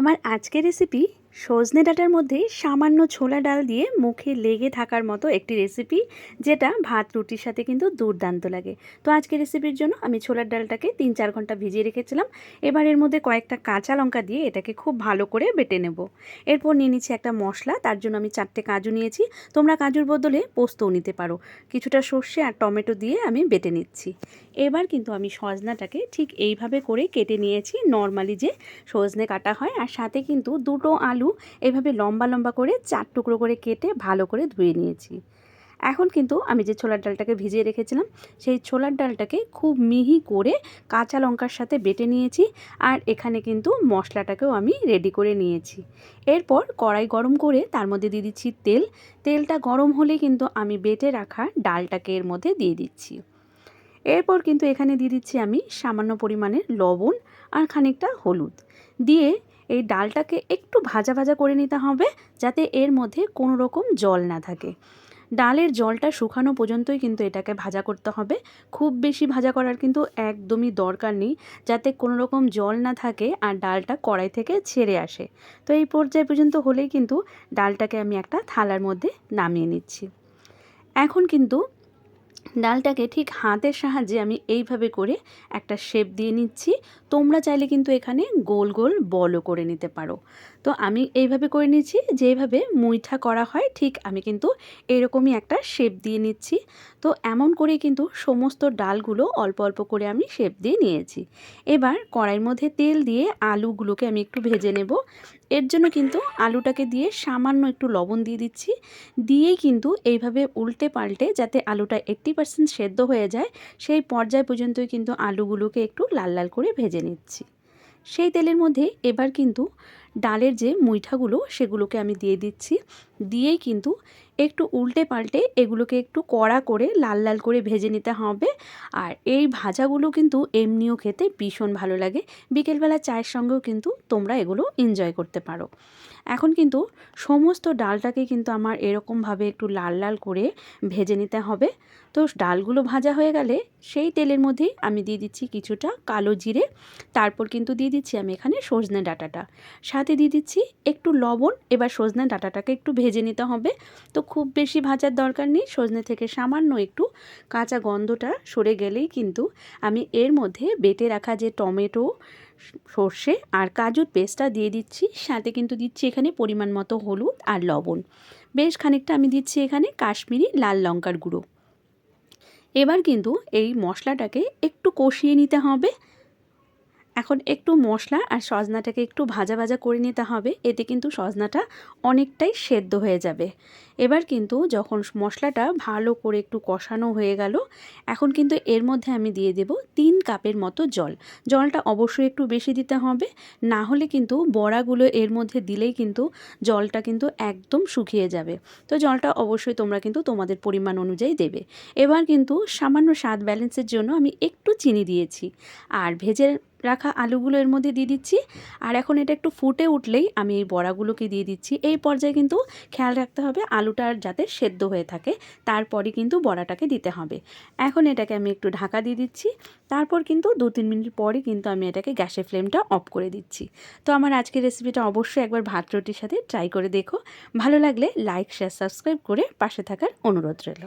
আমার আজকের রেসিপি সজনে ডাঁটার মধ্যে সামান্য ছোলা ডাল দিয়ে মুখে লেগে থাকার মতো একটি রেসিপি, যেটা ভাত রুটির সাথে কিন্তু দুর্দান্ত লাগে। তো আজকের রেসিপির জন্য আমি ছোলার ডালটাকে 3-4 ঘন্টা ভিজিয়ে রেখেছিলাম। এবার এর মধ্যে কয়েকটা কাঁচা লঙ্কা দিয়ে এটাকে খুব ভালো করে বেটে নেব। এরপর নিয়ে নিচ্ছি একটা মশলা, তার জন্য আমি 4টে কাজু নিয়েছি। তোমরা কাজুর বদলে পোস্তও নিতে পারো। কিছুটা সর্ষে আর টমেটো দিয়ে আমি বেটে নিচ্ছি। এবার কিন্তু আমি সজনাটাকে ঠিক এইভাবে করে কেটে নিয়েছি, নর্মালি যে সজনে কাটা হয়, আর সাথে কিন্তু 2টো আলু এভাবে লম্বা লম্বা করে 4 টুকরো করে কেটে ভালো করে ধুয়ে নিয়েছি। এখন কিন্তু আমি যে ছোলার ডালটাকে ভিজিয়ে রেখেছিলাম, সেই ছোলার ডালটাকে খুব মিহি করে কাঁচা লঙ্কার সাথে বেটে নিয়েছি। আর এখানে কিন্তু মশলাটাকেও আমি রেডি করে নিয়েছি। এরপর কড়াই গরম করে তার মধ্যে দিয়ে দিচ্ছি তেল। তেলটা গরম হলে কিন্তু আমি বেটে রাখা ডালটাকে এর মধ্যে দিয়ে দিচ্ছি। এরপর কিন্তু এখানে দিয়ে দিচ্ছি আমি সামান্য পরিমাণের লবণ আর খানিকটা হলুদ দিয়ে এই ডালটাকে একটু ভাজা ভাজা করে নিতে হবে, যাতে এর মধ্যে কোনো রকম জল না থাকে। ডালের জলটা শুকানো পর্যন্তই কিন্তু এটাকে ভাজা করতে হবে। খুব বেশি ভাজা করার কিন্তু একদমই দরকার নেই, যাতে কোনো রকম জল না থাকে আর ডালটা কড়াই থেকে ছেড়ে আসে। তো এই পর্যায় পর্যন্ত হলেই কিন্তু ডালটাকে আমি একটা থালার মধ্যে নামিয়ে নিচ্ছি। এখন কিন্তু ডালটাকে ঠিক হাতের সাহায্যে আমি এইভাবে করে একটা শেপ দিয়ে নিচ্ছি। তোমরা চাইলে কিন্তু এখানে গোল গোল বলও করে নিতে পারো। তো আমি এইভাবে করে নিচ্ছি, যেভাবে মুইঠা করা হয় ঠিক আমি কিন্তু এরকমই একটা শেপ দিয়ে নিচ্ছি। তো এমন করে কিন্তু সমস্ত ডালগুলো অল্প অল্প করে আমি শেপ দিয়ে নিয়েছি। এবার কড়াইয়ের মধ্যে তেল দিয়ে আলুগুলোকে আমি একটু ভেজে নেব। এর জন্য কিন্তু আলুটাকে দিয়ে সামান্য একটু লবণ দিয়ে দিচ্ছি। দিয়েই কিন্তু এইভাবে উল্টে পাল্টে যাতে আলুটা 80% সেদ্ধ হয়ে যায়, সেই পর্যায় পর্যন্তই কিন্তু আলুগুলোকে একটু লাল লাল করে ভেজে নিচ্ছি। সেই তেলের মধ্যে এবার কিন্তু ডালের যে মুইঠাগুলো সেগুলোকে আমি দিয়ে দিচ্ছি। দিয়েই কিন্তু একটু উল্টে পাল্টে এগুলোকে একটু কড়া করে লাল লাল করে ভেজে নিতে হবে। আর এই ভাজাগুলো কিন্তু এমনিও খেতে ভীষণ ভালো লাগে। বিকেলবেলা চায়ের সঙ্গেও কিন্তু তোমরা এগুলো এনজয় করতে পারো। এখন কিন্তু সমস্ত ডালটাকে কিন্তু আমার এরকমভাবে একটু লাল লাল করে ভেজে নিতে হবে। তো ডালগুলো ভাজা হয়ে গেলে সেই তেলের মধ্যেই আমি দিয়ে দিচ্ছি কিছুটা কালো জিরে। তারপর কিন্তু দিয়ে দিচ্ছি আমি এখানে সজনে ডাঁটাটা, সাথে দিয়ে দিচ্ছি একটু লবণ। এবার সজনে ডাঁটাটাকে একটু ভেজে নিতে হবে। তো খুব বেশি ভাজার দরকার নেই, সজনে থেকে সামান্য একটু কাঁচা গন্ধটা সরে গেলেই কিন্তু আমি এর মধ্যে বেটে রাখা যে টমেটো, সর্ষে আর কাজুর পেস্টটা দিয়ে দিচ্ছি। সাথে কিন্তু দিচ্ছি এখানে পরিমাণ মতো হলুদ আর লবণ। বেশ খানিকটা আমি দিচ্ছি এখানে কাশ্মীরি লাল লঙ্কার গুঁড়ো। এবার কিন্তু এই মশলাটাকে একটু কষিয়ে নিতে হবে। এখন একটু মশলা আর সজনাটাকে একটু ভাজা ভাজা করে নিতে হবে, এতে কিন্তু সজনাটা অনেকটাই সেদ্ধ হয়ে যাবে। এবার কিন্তু যখন মশলাটা ভালো করে একটু কষানো হয়ে গেল, এখন কিন্তু এর মধ্যে আমি দিয়ে দেব 3 কাপের মতো জল। জলটা অবশ্যই একটু বেশি দিতে হবে, না হলে কিন্তু বড়াগুলো এর মধ্যে দিলেই কিন্তু জলটা কিন্তু একদম শুকিয়ে যাবে। তো জলটা অবশ্যই তোমরা কিন্তু তোমাদের পরিমাণ অনুযায়ী দেবে। এবার কিন্তু সামান্য স্বাদ ব্যালেন্সের জন্য আমি একটু চিনি দিয়েছি, আর ভেজে রাখা আলুগুলো এর মধ্যে দিয়ে দিচ্ছি। আর এখন এটা একটু ফুটে উঠলেই আমি এই বড়াগুলোকে দিয়ে দিচ্ছি। এই পর্যায়ে কিন্তু খেয়াল রাখতে হবে আলুটা যাতে সেদ্ধ হয়ে থাকে, তারপরে কিন্তু বড়াটাকে দিতে হবে। এখন এটাকে আমি একটু ঢাকা দিয়ে দিচ্ছি। তারপর কিন্তু 2-3 মিনিট পরে কিন্তু আমি এটাকে গ্যাসের ফ্লেমটা অফ করে দিচ্ছি। তো আমার আজকের রেসিপিটা অবশ্যই একবার ভাত রুটির সাথে ট্রাই করে দেখো। ভালো লাগলে লাইক, শেয়ার, সাবস্ক্রাইব করে পাশে থাকার অনুরোধ রইল।